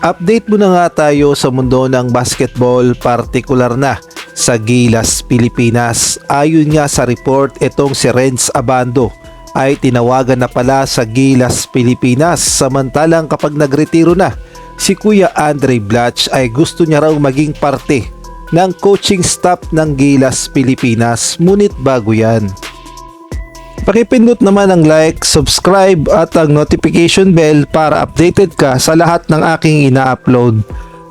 Update muna nga tayo sa mundo ng basketball, partikular na sa Gilas, Pilipinas. Ayon nga sa report, itong si Renz Abando ay tinawagan na pala sa Gilas, Pilipinas. Samantalang kapag nagretiro na, si Kuya Andre Blatch ay gusto niya raw maging parte ng coaching staff ng Gilas, Pilipinas. Ngunit bago yan, pakipindot naman ang like, subscribe at ang notification bell para updated ka sa lahat ng aking ina-upload.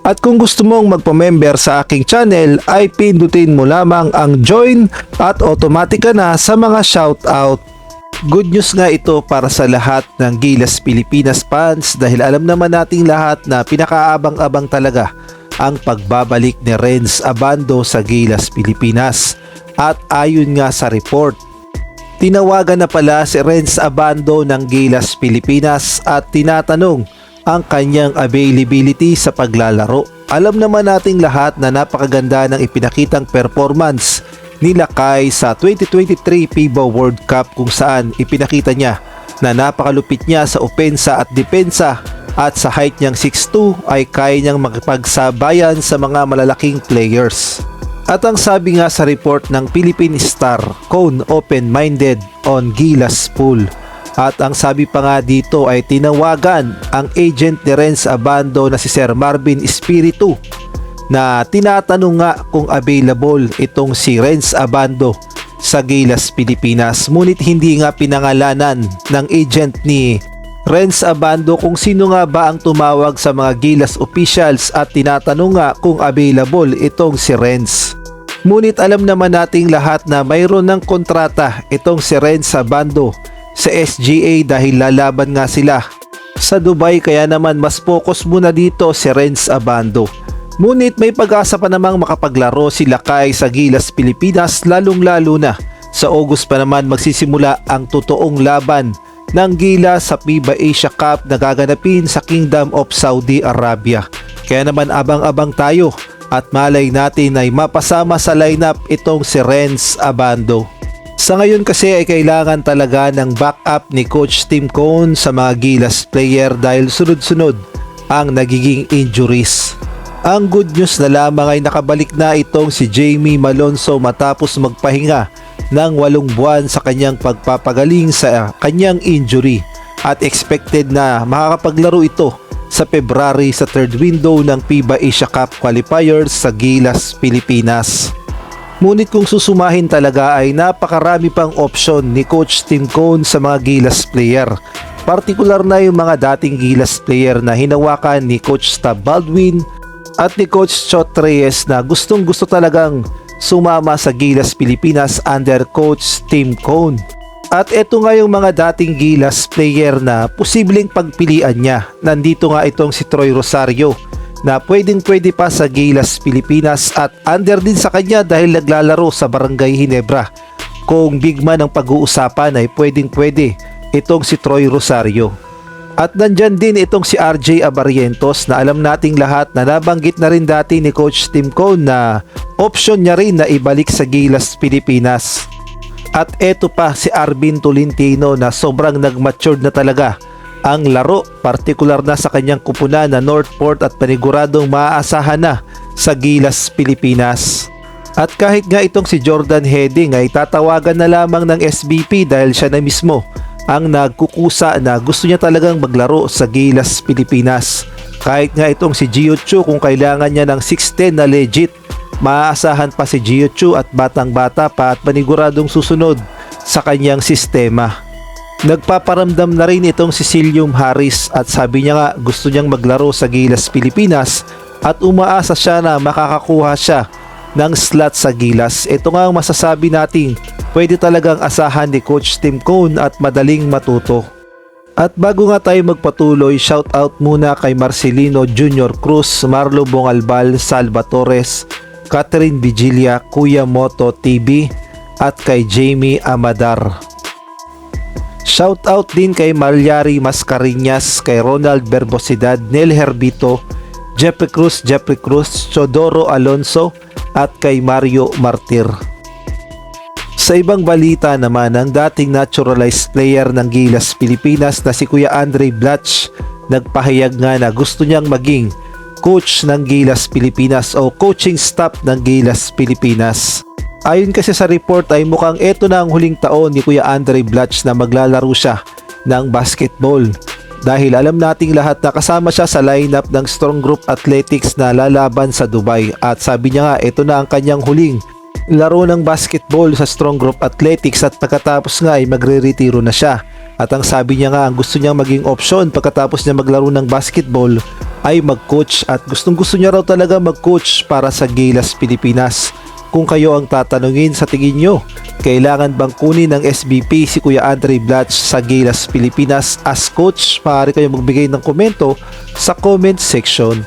At kung gusto mong magpa-member sa aking channel ay pindutin mo lamang ang join at automatic ka na sa mga shoutout. Good news nga ito para sa lahat ng Gilas Pilipinas fans dahil alam naman nating lahat na pinakaabang-abang talaga ang pagbabalik ni Renz Abando sa Gilas Pilipinas. At ayon nga sa report, tinawagan na pala si Renz Abando ng Gilas Pilipinas at tinatanong ang kanyang availability sa paglalaro. Alam naman nating lahat na napakaganda ng ipinakitang performance ni Lakay sa 2023 FIBA World Cup kung saan ipinakita niya na napakalupit niya sa opensa at depensa at sa height niyang 6'2 ay kaya niyang makipagsabayan sa mga malalaking players. At ang sabi nga sa report ng Philippine Star, Cone open-minded on Gilas pool. At ang sabi pa nga dito ay tinawagan ang agent ni Renz Abando na si Sir Marvin Espiritu na tinatanong nga kung available itong si Renz Abando sa Gilas Pilipinas. Ngunit hindi nga pinangalanan ng agent ni Renz Abando kung sino nga ba ang tumawag sa mga Gilas officials at tinatanong nga kung available itong si Renz. Ngunit alam naman nating lahat na mayroon ng kontrata itong si Renz Abando sa SGA dahil lalaban nga sila sa Dubai, kaya naman mas focus muna dito si Renz Abando. Ngunit may pag-asa pa namang makapaglaro si Lakay sa Gilas Pilipinas, lalong-lalo na sa August pa naman magsisimula ang totoong laban ng Gilas sa FIBA Asia Cup na gaganapin sa Kingdom of Saudi Arabia. Kaya naman abang-abang tayo at malay natin ay mapasama sa lineup itong si Renz Abando. Sa ngayon kasi ay kailangan talaga ng backup ni Coach Tim Cone sa mga Gilas player dahil sunod-sunod ang nagiging injuries. Ang good news na lamang ay nakabalik na itong si Jamie Malonzo matapos magpahinga ng 8 buwan sa kanyang pagpapagaling sa kanyang injury at expected na makakapaglaro ito sa February sa third window ng FIBA Asia Cup qualifiers sa Gilas, Pilipinas. Ngunit kung susumahin talaga ay napakarami pang option ni Coach Tim Cone sa mga Gilas player. Partikular na yung mga dating Gilas player na hinawakan ni Coach Stab Baldwin at ni Coach Chot Reyes na gustong-gusto talagang sumama sa Gilas Pilipinas under Coach Tim Cone. At eto nga yung mga dating Gilas player na posibleng pagpilian niya. Nandito nga itong si Troy Rosario na pwedeng-pwede pa sa Gilas Pilipinas at under din sa kanya dahil naglalaro sa Barangay Ginebra. Kung big man ang pag-uusapan ay pwedeng-pwede itong si Troy Rosario. At nandyan din itong si RJ Abarientos na alam nating lahat na nabanggit na rin dati ni Coach Tim Cone na option niya rin na ibalik sa Gilas Pilipinas. At eto pa si Arvin Tolentino na sobrang nag-matured na talaga ang laro, partikular na sa kanyang kupunan na Northport at paniguradong maaasahan na sa Gilas Pilipinas. At kahit nga itong si Jordan Heading ay tatawagan na lamang ng SBP dahil siya na mismo ang nagkukusa na gusto niya talagang maglaro sa Gilas Pilipinas. Kahit nga itong si Gio Chu kung kailangan niya ng 6'10 na legit, maaasahan pa si Gio Chu at batang-bata pa at paniguradong susunod sa kanyang sistema. Nagpaparamdam na rin itong si Cilium Harris at sabi niya nga gusto niyang maglaro sa Gilas Pilipinas at umaasa siya na makakakuha siya ng slot sa Gilas. Ito nga ang masasabi nating pwede talagang asahan ni Coach Tim Cone at madaling matuto. At bago nga tayo magpatuloy, shoutout muna kay Marcelino Junior Cruz, Marlo Bongalbal, Salva Torres, Catherine Vigilia, Kuya Moto TV at kay Jamie Amadar. Shoutout din kay Malyari Mascarinas, kay Ronald Berbosidad, Nel Herbito, Jeffrey Cruz, Chodoro Alonso at kay Mario Martir. Sa ibang balita naman, ang dating naturalized player ng Gilas Pilipinas na si Kuya Andre Blatch nagpahayag nga na gusto niyang maging coach ng Gilas Pilipinas o coaching staff ng Gilas Pilipinas. Ayon kasi sa report ay mukhang ito na ang huling taon ni Kuya Andre Blatch na maglalaro siya ng basketball. Dahil alam nating lahat na kasama siya sa lineup ng Strong Group Athletics na lalaban sa Dubai. At sabi niya nga ito na ang kanyang huling laro ng basketball sa Strong Group Athletics at pagkatapos nga ay magre-retiro na siya. At ang sabi niya nga ang gusto niyang maging option pagkatapos niya maglaro ng basketball ay mag-coach at gustong-gusto niya raw talaga mag-coach para sa Gilas Pilipinas. Kung kayo ang tatanungin sa tingin nyo, kailangan bang kunin ng SBP si Kuya Andre Blatch sa Gilas Pilipinas as coach? Maaari kayong magbigay ng komento sa comment section.